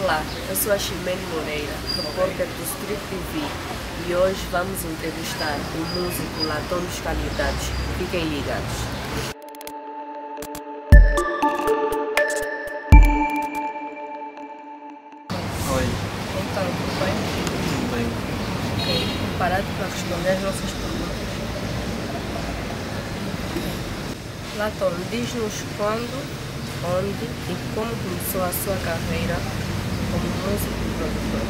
Olá, eu sou a Ximene Moreira, repórter do Street TV, e hoje vamos entrevistar o músico Latão dos Calibrados. Fiquem ligados. Oi, Então, tudo bem? tudo bem? Ok, preparado para responder as nossas perguntas? Latão, diz-nos quando, onde e como começou a sua carreira como músico e produtor.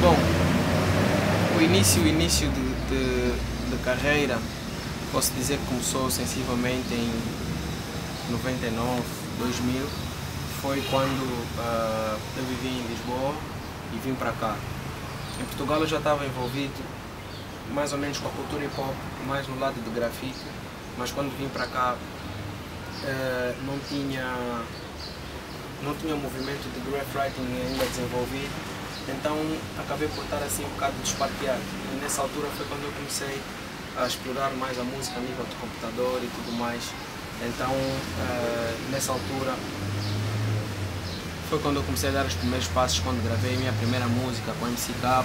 Bom, o início de carreira, posso dizer que começou sensivelmente em 99, 2000. Foi quando eu vivi em Lisboa e vim para cá. Em Portugal eu já estava envolvido mais ou menos com a cultura hip hop, mais no lado do grafite, mas quando vim para cá não tinha um movimento de graffiti ainda desenvolvido, então acabei por estar assim um bocado desparqueado. E nessa altura foi quando eu comecei a explorar mais a música a nível de computador e tudo mais. Então nessa altura foi quando eu comecei a dar os primeiros passos, quando gravei a minha primeira música com MCK,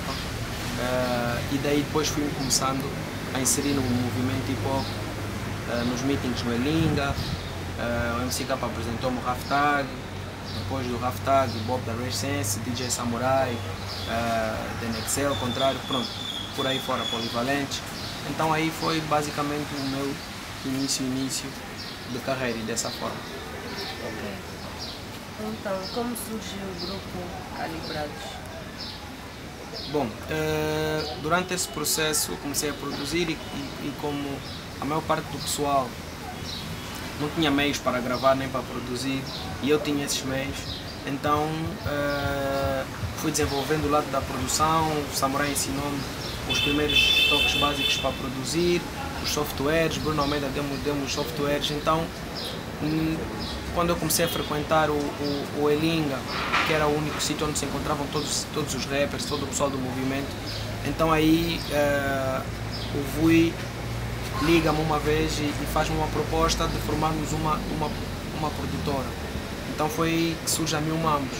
e daí depois fui começando a inserir no movimento hip hop, nos meetings no Elinga. O MCK apresentou-me o Raftag, depois do Raftag, Bob da Rage Sense, DJ Samurai, DNXL, contrário, pronto, por aí fora, Polivalente. Então aí foi basicamente o meu início de carreira, e dessa forma. Ok. Então, como surgiu o grupo Calibrados? Bom, durante esse processo eu comecei a produzir e como a maior parte do pessoal não tinha meios para gravar nem para produzir, e eu tinha esses meios, então fui desenvolvendo o lado da produção. O Samurai ensinou-me os primeiros toques básicos para produzir, os softwares, Bruno Almeida deu-me os softwares. Então quando eu comecei a frequentar o Elinga, que era o único sítio onde se encontravam todos os rappers, todo o pessoal do movimento, então aí o Vui liga-me uma vez e faz-me uma proposta de formarmos uma produtora. Então foi aí que surge a Mil Mambos.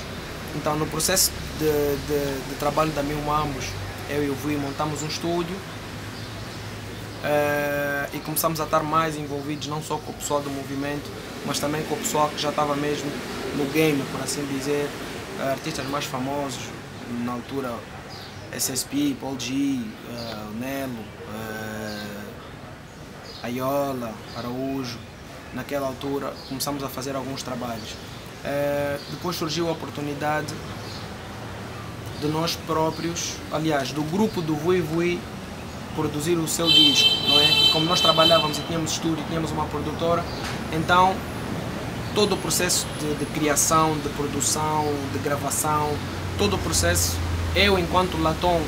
Então no processo de trabalho da Mil Mambos, eu e o Vui montamos um estúdio e começamos a estar mais envolvidos não só com o pessoal do movimento, mas também com o pessoal que já estava mesmo no game, por assim dizer, artistas mais famosos na altura, SSP, Paul G, o Nelo, Aiola, Araújo. Naquela altura começamos a fazer alguns trabalhos. Depois surgiu a oportunidade de nós próprios, aliás, do grupo do Vui Vui, produzir o seu disco, não é? E como nós trabalhávamos e tínhamos estúdio, tínhamos uma produtora, então todo o processo de criação, de produção, de gravação, todo o processo, eu enquanto Latão,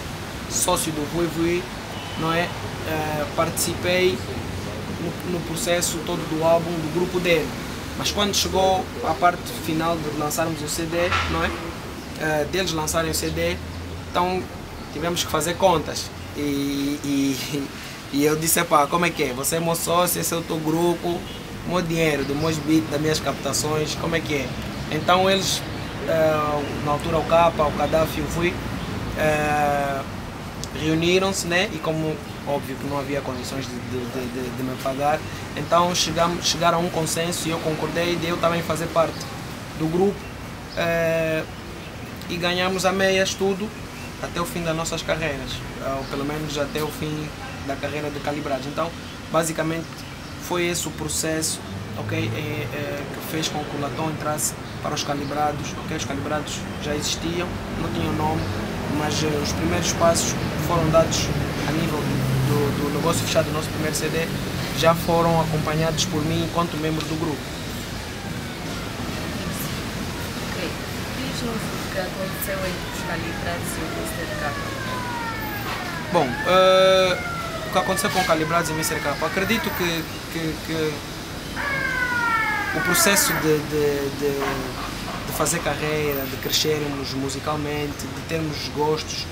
sócio do Vui Vui, não é? Participei no processo todo do álbum do grupo dele, mas quando chegou a parte final de lançarmos o CD, não é? Deles lançarem o CD, então tivemos que fazer contas e eu disse: pá, como é que é? Você é meu sócio, esse é o teu grupo, o meu dinheiro, dos meus beats, das minhas captações, como é que é? Então eles, na altura o Capa, o Gaddafi, eu fui, reuniram-se, né? E como óbvio que não havia condições de me pagar, então chegaram a um consenso e eu concordei de eu também fazer parte do grupo, e ganhamos a meias tudo até o fim das nossas carreiras, ou pelo menos até o fim da carreira de Calibrados. Então basicamente foi esse o processo, okay, que fez com que o Latão entrasse para os Calibrados. Okay? Os Calibrados já existiam, não tinham nome, mas os primeiros passos foram dados a nível do negócio fechado do nosso primeiro CD, já foram acompanhados por mim enquanto membro do grupo. Ok. Diz-nos o que aconteceu entre os Calibrados e o Mr. K. Bom, o que aconteceu com o Calibrados e o Mr. K, acredito que o processo de fazer carreira, de crescermos musicalmente, de termos gostos,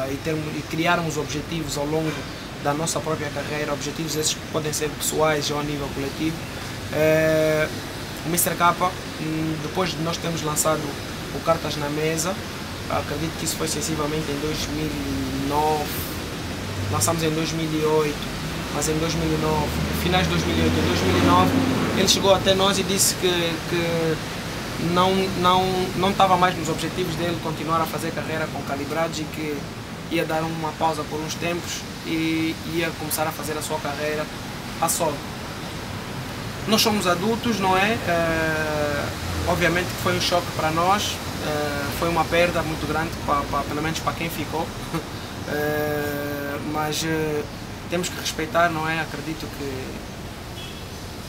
e criarmos objetivos ao longo da nossa própria carreira, objetivos esses que podem ser pessoais ou a nível coletivo, O Mr. K, depois de nós termos lançado o Cartas na Mesa, acredito que isso foi sensivelmente em 2009, lançamos em 2008, mas em 2009, finais de 2008, em 2009, ele chegou até nós e disse que não estava mais nos objetivos dele continuar a fazer carreira com Calibrados e que ia dar uma pausa por uns tempos e ia começar a fazer a sua carreira a solo. Nós somos adultos, não é? Obviamente que foi um choque para nós, foi uma perda muito grande, pelo menos para quem ficou, mas temos que respeitar, não é? Acredito que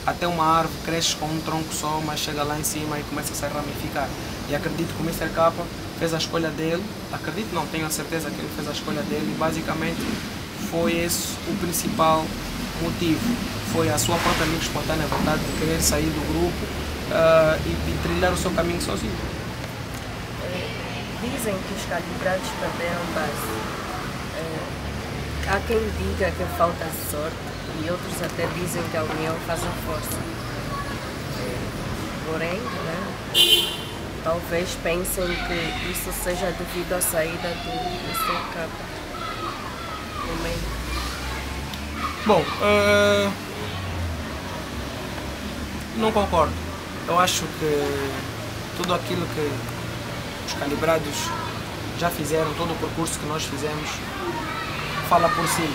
até uma árvore cresce com um tronco só, mas chega lá em cima e começa a se ramificar. E acredito que o Mr. K fez a escolha dele, acredito não, tenho a certeza que ele fez a escolha dele e basicamente foi esse o principal motivo. Foi a sua própria livre espontânea vontade de querer sair do grupo e trilhar o seu caminho sozinho. Dizem que os Calibrados perderam base. Há quem diga que falta sorte e outros até dizem que a união faz a força. Porém, né, talvez pensem que isso seja devido à saída do Mr. K. Bom, não concordo. Eu acho que tudo aquilo que os Calibrados já fizeram, todo o percurso que nós fizemos, fala por si.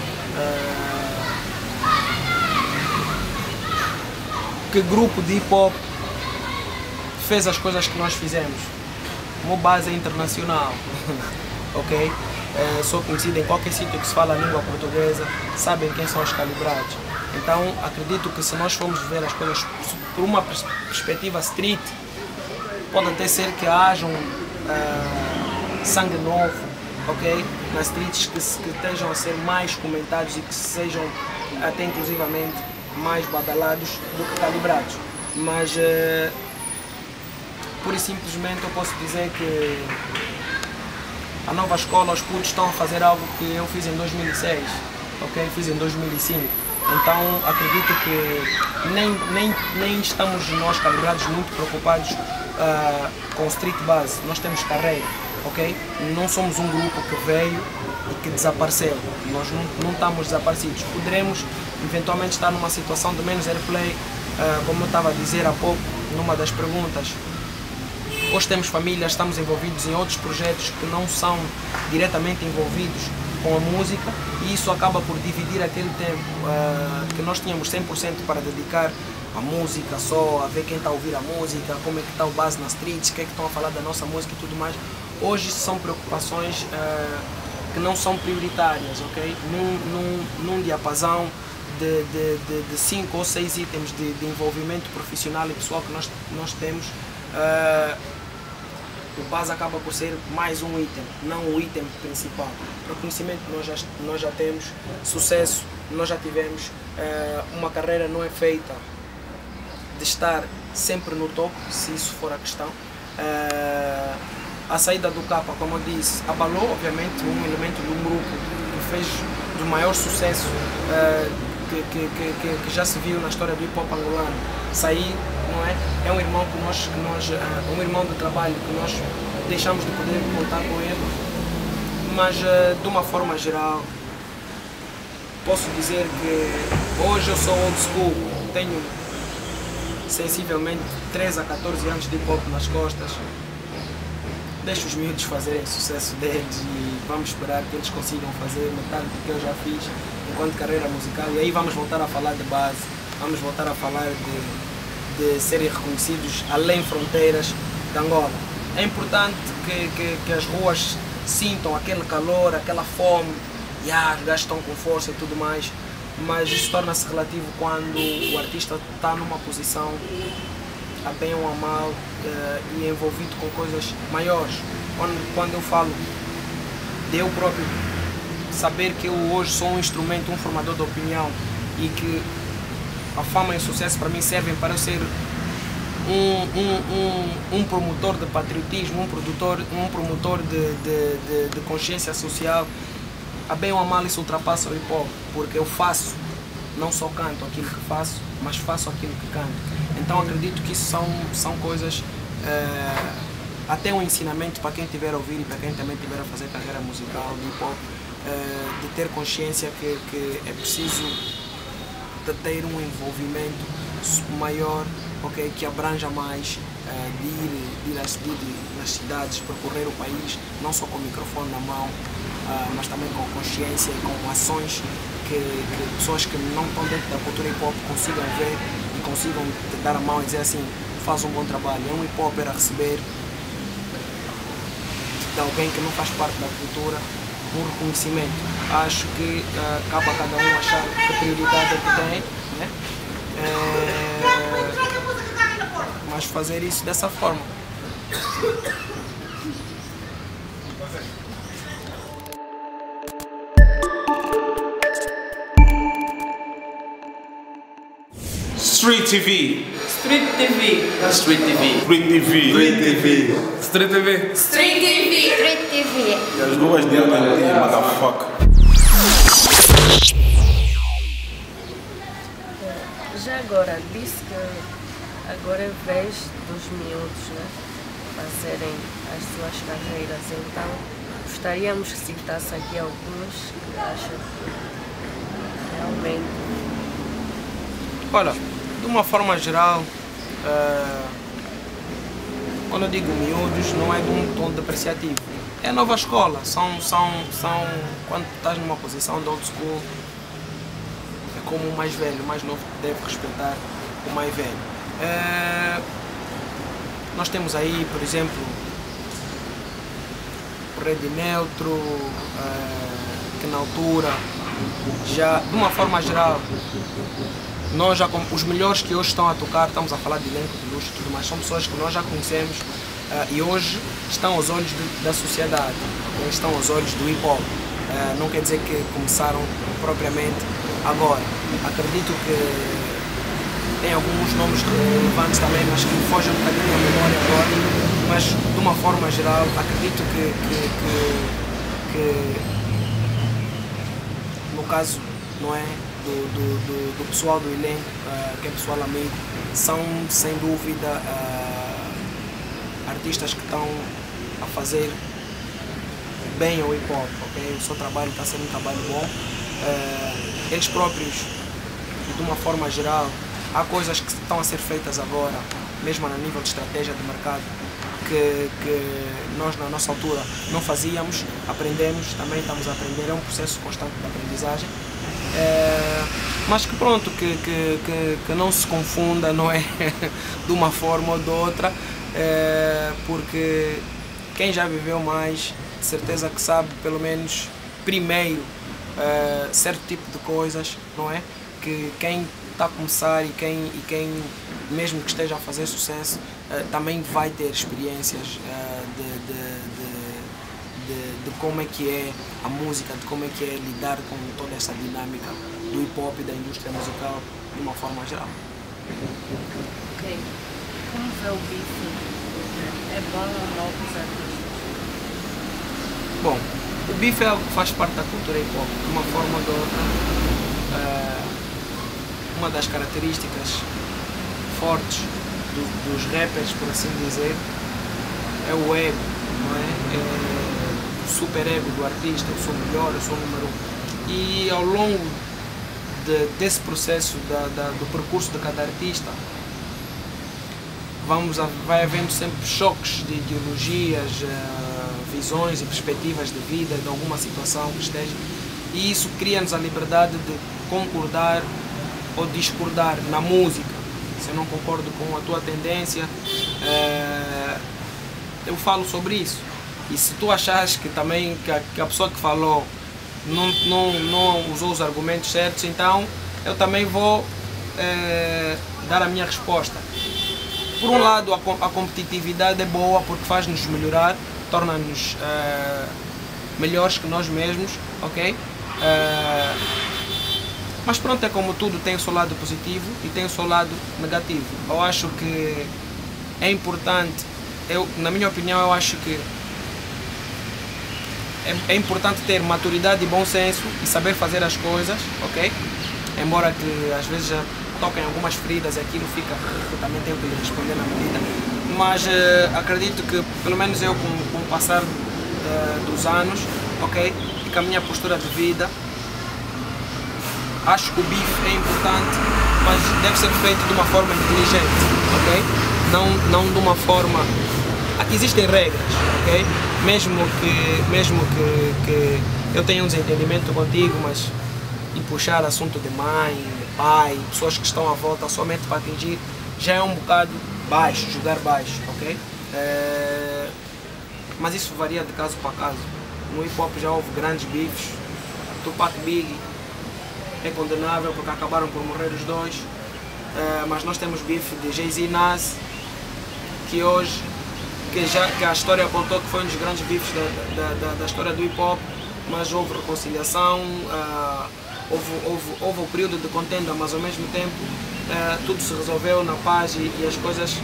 Que grupo de hip hop fez as coisas que nós fizemos? Uma base internacional, ok? Sou conhecido em qualquer sítio que se fala a língua portuguesa, sabem quem são os Calibrados. Então acredito que se nós formos ver as coisas por uma perspectiva street, pode até ser que haja sangue novo, ok? Nas streets que estejam a ser mais comentados e que sejam até inclusivamente mais badalados do que Calibrados. Mas pura e simplesmente eu posso dizer que a nova escola, os putos estão a fazer algo que eu fiz em 2006, ok? Fiz em 2005. Então acredito que nem estamos nós Calibrados muito preocupados com street base. Nós temos carreira, ok? Não somos um grupo que veio e que desapareceu. Nós não estamos desaparecidos. Poderemos eventualmente estar numa situação de menos airplay, como eu estava a dizer há pouco, numa das perguntas. Hoje temos famílias, estamos envolvidos em outros projetos que não são diretamente envolvidos com a música e isso acaba por dividir aquele tempo que nós tínhamos 100% para dedicar à música, só a ver quem está a ouvir a música, como é que está o base nas streets, o que é que estão a falar da nossa música e tudo mais. Hoje são preocupações que não são prioritárias, ok? Num diapasão de 5 ou 6 itens de envolvimento profissional e pessoal que nós temos, o base acaba por ser mais um item, não o item principal. Reconhecimento nós já temos, sucesso nós já tivemos, uma carreira não é feita de estar sempre no topo, se isso for a questão. A saída do K, como eu disse, abalou obviamente um elemento de um grupo que fez do maior sucesso que já se viu na história do hip hop angolano. Sair, não é? É um irmão um irmão de trabalho que nós deixamos de poder contar com ele, mas de uma forma geral posso dizer que hoje eu sou old school, tenho sensivelmente 13 a 14 anos de hip hop nas costas. Deixo os miúdos fazerem o sucesso deles e vamos esperar que eles consigam fazer metade do que eu já fiz enquanto carreira musical, e aí vamos voltar a falar de base, vamos voltar a falar de serem reconhecidos além fronteiras de Angola. É importante que as ruas sintam aquele calor, aquela fome, e os gajos estão com força e tudo mais, mas isso torna-se relativo quando o artista está numa posição a bem ou a mal e envolvido com coisas maiores. Quando eu falo de eu próprio saber que eu hoje sou um instrumento, um formador de opinião e que a fama e o sucesso para mim servem para eu ser um promotor de patriotismo, um promotor de consciência social, a bem ou a mal isso ultrapassa o hip hop, porque eu faço não só canto aquilo que faço, mas faço aquilo que canto. Então acredito que isso são coisas, até um ensinamento para quem estiver a ouvir e para quem também estiver a fazer carreira musical, de hip hop, de ter consciência que é preciso de ter um envolvimento maior, okay, que abranja mais, de ir nas cidades, percorrer o país, não só com o microfone na mão, mas também com consciência e com ações que pessoas que não estão dentro da cultura hip hop consigam ver e consigam te dar a mão e dizer assim, faz um bom trabalho. É um hip hopper a receber de alguém que não faz parte da cultura um reconhecimento. Acho que cabe a cada um achar que prioridade é que tem, né? Mas fazer isso dessa forma. Street TV. Street TV. Street TV. Street TV. Street TV. Street TV. Street TV. Street TV. E as duas de LNT, motherfucker. Já agora, disse que agora é vez dos miúdos, né, fazerem as suas carreiras, então gostaríamos que citasse aqui alguns que acham que realmente... Olha, de uma forma geral, quando eu digo miúdos, não é de um tom depreciativo. É a nova escola, quando estás numa posição de old school, é como o mais velho, o mais novo deve respeitar o mais velho. Nós temos aí, por exemplo, o Rede Neutro, que na altura, já de uma forma geral, nós já, os melhores que hoje estão a tocar, estamos a falar de elenco, de luxo e tudo mais, são pessoas que nós já conhecemos e hoje estão aos olhos da sociedade, estão aos olhos do hip hop. Não quer dizer que começaram propriamente agora. Acredito que tem alguns nomes relevantes também, mas que fogem um bocadinho à memória agora, mas de uma forma geral acredito que no caso, não é, do pessoal do elenco, que é pessoal amigo, são sem dúvida artistas que estão a fazer bem ao hip hop, okay? O seu trabalho está sendo um trabalho bom. Eles próprios, de uma forma geral, há coisas que estão a ser feitas agora, mesmo a nível de estratégia de mercado, que nós na nossa altura não fazíamos, aprendemos, também estamos a aprender, é um processo constante de aprendizagem. Mas que pronto, que não se confunda, não é de uma forma ou de outra, porque quem já viveu mais, de certeza que sabe pelo menos primeiro certo tipo de coisas, não é? Que quem está a começar e quem mesmo que esteja a fazer sucesso também vai ter experiências de como é que é a música, de como é que é lidar com toda essa dinâmica do hip hop e da indústria musical de uma forma geral. Ok. Como vê o bife? É bom ou não para os artistas? Bom, o bife é algo que faz parte da cultura hip hop, de uma forma ou de outra. Uma das características fortes dos rappers, por assim dizer, é o ego, não é? O super ego do artista, eu sou melhor, eu sou o número 1. E ao longo desse processo do percurso de cada artista, vai havendo sempre choques de ideologias, visões e perspectivas de vida, de alguma situação que esteja, e isso cria-nos a liberdade de concordar ou discordar na música. Se eu não concordo com a tua tendência, eu falo sobre isso. E se tu achas que também que a pessoa que falou não usou os argumentos certos, então eu também vou dar a minha resposta. Por um lado, a competitividade é boa porque faz-nos melhorar, torna-nos melhores que nós mesmos, ok? Mas pronto, é como tudo, tem o seu lado positivo e tem o seu lado negativo. Eu acho que é importante, na minha opinião, eu acho que é importante ter maturidade e bom senso e saber fazer as coisas, ok? embora que às vezes já toquem algumas feridas e aquilo fica, eu também tenho que lhe responder na medida. Mas acredito que, pelo menos eu, com o passar dos anos, ok, e com a minha postura de vida, acho que o bife é importante, mas deve ser feito de uma forma inteligente, ok? Não de uma forma... Aqui existem regras, ok? Mesmo que eu tenha um desentendimento contigo, mas e puxar assunto de mãe, de pai, pessoas que estão à volta somente para atingir, já é um bocado baixo, jogar baixo, ok? Mas isso varia de caso para caso. No hip hop já houve grandes bifes, Tupac e Biggie é condenável porque acabaram por morrer os dois, mas nós temos bife de Jay-Z e Nas, que hoje, que a história apontou que foi um dos grandes bifes da história do hip hop, mas houve reconciliação, houve o período de contenda, mas ao mesmo tempo tudo se resolveu na paz e as coisas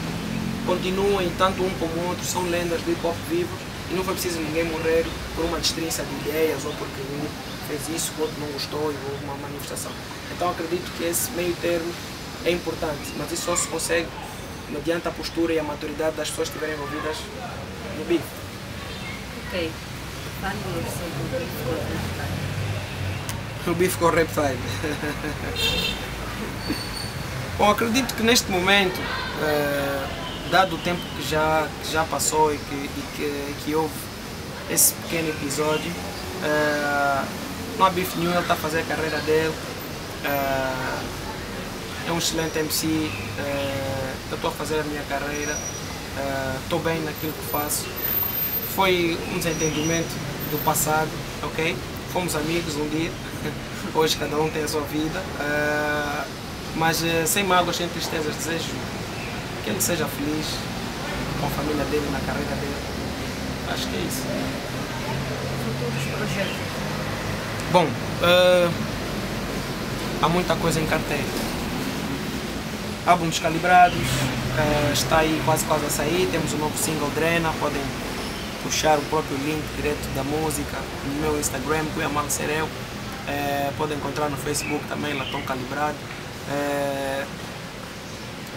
continuam, e tanto um como o outro são lendas do hip hop vivos, e não foi preciso ninguém morrer por uma destrinça de ideias ou porque um fez isso, o outro não gostou e houve uma manifestação. Então acredito que esse meio termo é importante, mas isso só se consegue mediante a postura e a maturidade das pessoas que estiverem envolvidas no bife. Ok. Fale-nos sobre o bife com Reptile. O bife com Reptile. Bom, acredito que neste momento, dado o tempo que já passou e que houve esse pequeno episódio, não há bife nenhum, ele está a fazer a carreira dele. É um excelente MC, eu estou a fazer a minha carreira, estou bem naquilo que faço. Foi um desentendimento do passado, ok? Fomos amigos um dia, hoje cada um tem a sua vida, mas sem mágoas, sem tristezas, desejo que ele seja feliz com a família dele, na carreira dele. Acho que é isso. Futuros projetos. Bom, há muita coisa em carteira. Álbuns calibrados, está aí quase a sair, temos o novo single Drena, podem puxar o próprio link direto da música no meu Instagram, Cuiamal Sereu, podem encontrar no Facebook também, Latão Calibrado.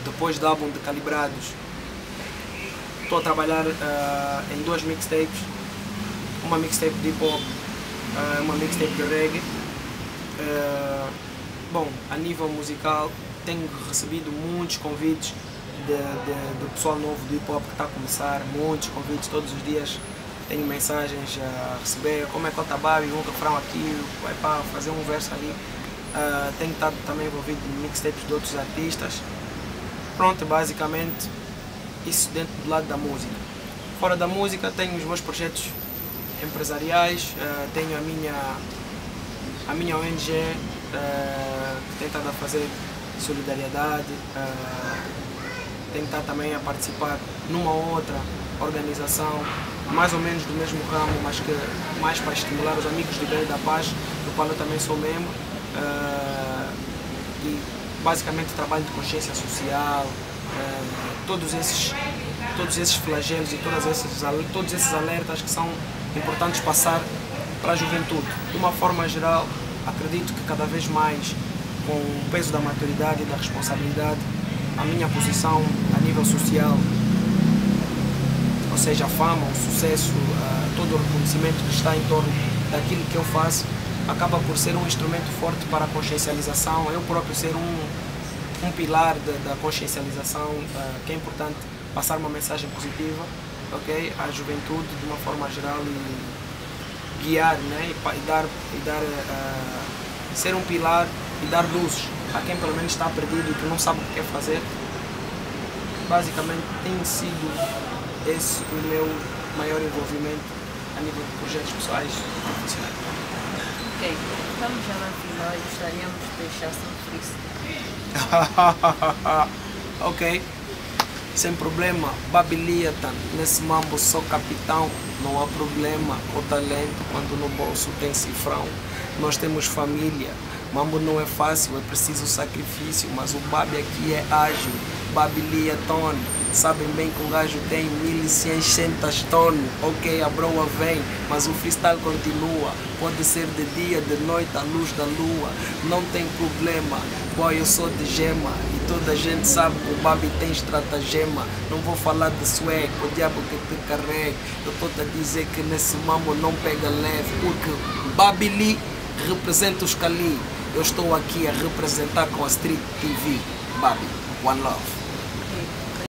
Depois do álbum de Calibrados, estou a trabalhar em 2 mixtapes, uma mixtape de hip hop, uma mixtape de reggae. Bom, a nível musical, tenho recebido muitos convites do pessoal novo do hip hop que está a começar, muitos convites todos os dias, tenho mensagens a receber, como é que está Babi, um refrão aqui, vai para fazer um verso ali. Tenho estado também envolvido em mixtapes de outros artistas. Pronto, basicamente isso dentro do lado da música. Fora da música tenho os meus projetos empresariais, tenho a minha ONG que tem estado a fazer solidariedade, tem estado também a participar numa outra organização mais ou menos do mesmo ramo, mas que mais para estimular os amigos de bem e da paz, do qual eu também sou membro, e basicamente trabalho de consciência social, todos esses flagelos e todos esses alertas que são importantes passar para a juventude. De uma forma geral, acredito que cada vez mais, com o peso da maturidade e da responsabilidade, a minha posição a nível social, ou seja, a fama, o sucesso, todo o reconhecimento que está em torno daquilo que eu faço, acaba por ser um instrumento forte para a consciencialização, eu próprio ser um pilar da consciencialização, que é importante passar uma mensagem positiva, ok, à juventude de uma forma geral e guiar, né, ser um pilar e dar luzes a quem pelo menos está perdido e que não sabe o que quer fazer. Basicamente tem sido esse o meu maior envolvimento a nível de projetos pessoais e profissionais. Ok, estamos já na final e gostaríamos de deixar sem free. Ok, sem problema. Babiliatan, nesse mambo sou capitão, não há problema. O talento quando no bolso tem cifrão. Nós temos família, mambo não é fácil, é preciso sacrifício, mas o Babi aqui é ágil. Babiliatan, Sabem bem que o gajo tem 1600 tonnes. Ok, a broa vem, mas o freestyle continua. Pode ser de dia, de noite, à luz da lua. Não tem problema, boy, eu sou de gema. E toda a gente sabe que o Babi tem estratagema. Não vou falar de swag, o diabo que te carrega. Eu estou-te a dizer que nesse mambo não pega leve. Porque Babili representa os Cali. Eu estou aqui a representar com a Street TV. Babi, one love.